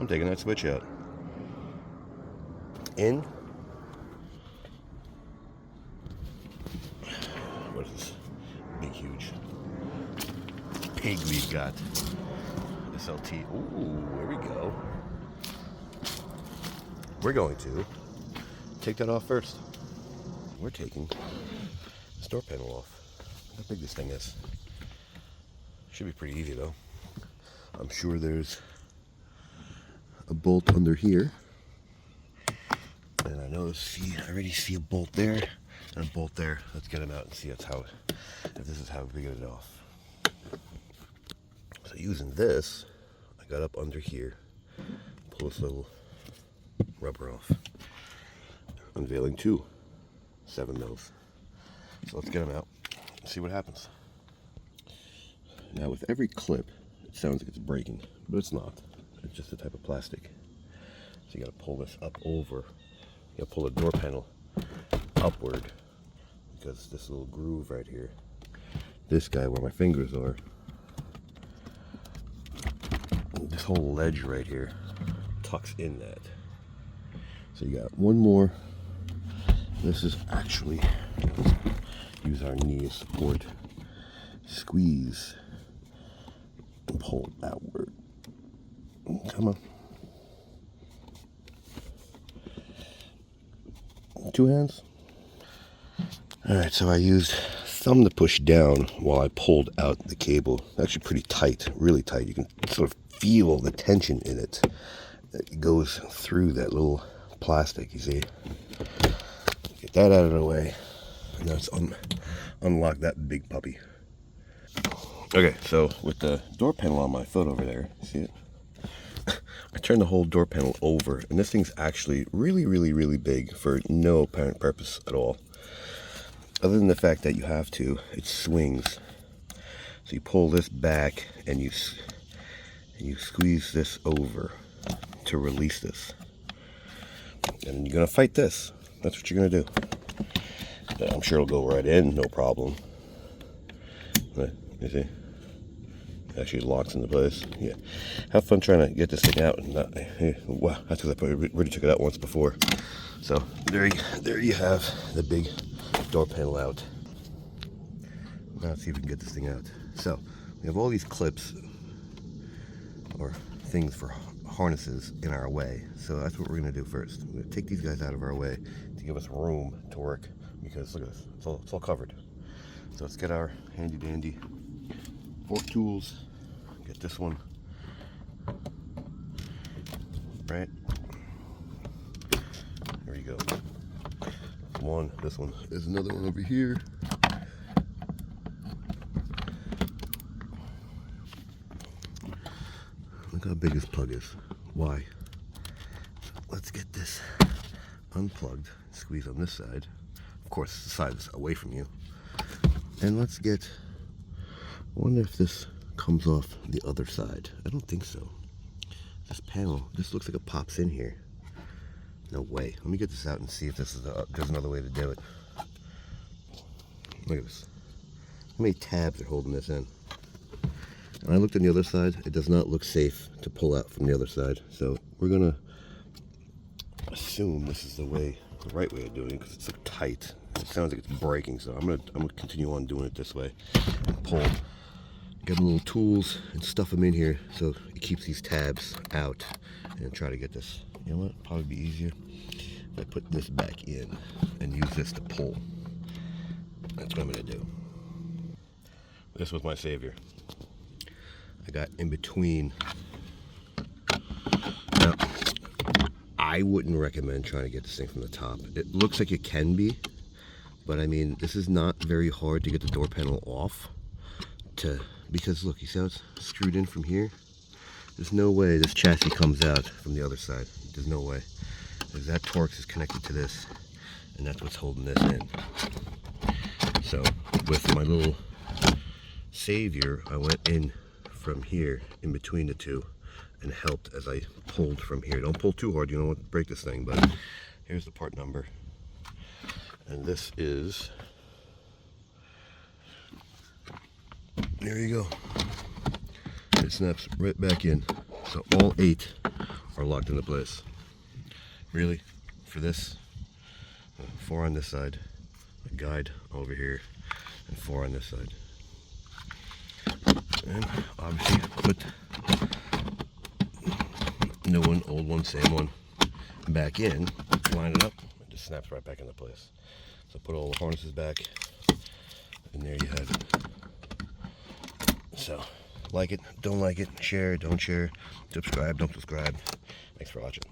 I'm taking that switch out. In. What is this? Big, huge pig we've got. SLT. Ooh, there we go. We're going to take that off first. We're taking this door panel off. Look how big this thing is. Should be pretty easy though. I'm sure there's a bolt under here. And I already see a bolt there and a bolt there. Let's get them out and see if this is how we get it off. So using this, I got up under here, pull this little rubber off. Unveiling 7 mils. So let's get them out and see what happens. Now with every clip, it sounds like it's breaking, but it's not. It's just a type of plastic. So you gotta pull this up over. You gotta pull the door panel upward because this little groove right here, this guy where my fingers are, this whole ledge right here tucks in that. So you got one more. This is actually, use our knee as support. Squeeze and pull outward. Come on. 2 hands. Alright, so I used thumb to push down while I pulled out the cable. Actually pretty tight, really tight. You can sort of feel the tension in it. It goes through that little plastic, you see. Get that out of the way. And now let's unlock that big puppy. Okay, so with the door panel on my foot over there, see it? I turned the whole door panel over, and this thing's actually really, really, really big for no apparent purpose at all. Other than the fact that you have to, it swings. So you pull this back, and you squeeze this over to release this. And you're gonna fight this. That's what you're gonna do. I'm sure it'll go right in, no problem. But, you see? Actually locks into place. Yeah. Have fun trying to get this thing out. And not, wow, that's because I already took it out once before. So there you have the big door panel out. Now let's see if we can get this thing out. So we have all these clips or things for harnesses in our way. So that's what we're going to do first. We're going to take these guys out of our way to give us room to work, because look at this, it's all covered. So let's get our handy dandy fork tools. Get this one right. There you go. One. This one. There's another one over here. Look how big this plug is. Why? Let's get this unplugged. Squeeze on this side. Of course, the side is away from you. And let's get. I wonder if this comes off the other side. I don't think so. This panel, this looks like it pops in here. No way. Let me get this out and see if this is there's another way to do it. Look at this. How many tabs are holding this in? And I looked on the other side. It does not look safe to pull out from the other side. So we're gonna assume this is the right way of doing it, because it's so tight. It sounds like it's breaking. So I'm gonna continue on doing it this way and pull. Get little tools and stuff them in here so it keeps these tabs out, and try to get this. You know what? Probably be easier if I put this back in and use this to pull. That's what I'm gonna do. This was my savior. I got in between. Now, I wouldn't recommend trying to get this thing from the top. It looks like it can be, but I mean, this is not very hard to get the door panel off. Because look, you see how it's screwed in from here? There's no way this chassis comes out from the other side. There's no way. Because that Torx is connected to this, and that's what's holding this in. So with my little savior, I went in from here, in between the two, and helped as I pulled from here. Don't pull too hard, you don't want to break this thing, but here's the part number. And this is, there you go. It snaps right back in. So all 8 are locked into place. Really, for this, 4 on this side, a guide over here, and 4 on this side. And obviously put new one, old one, same one back in, line it up, it just snaps right back into place. So put all the harnesses back, and there you have it. So, like it, don't like it, share, don't share, subscribe, don't subscribe. Thanks for watching.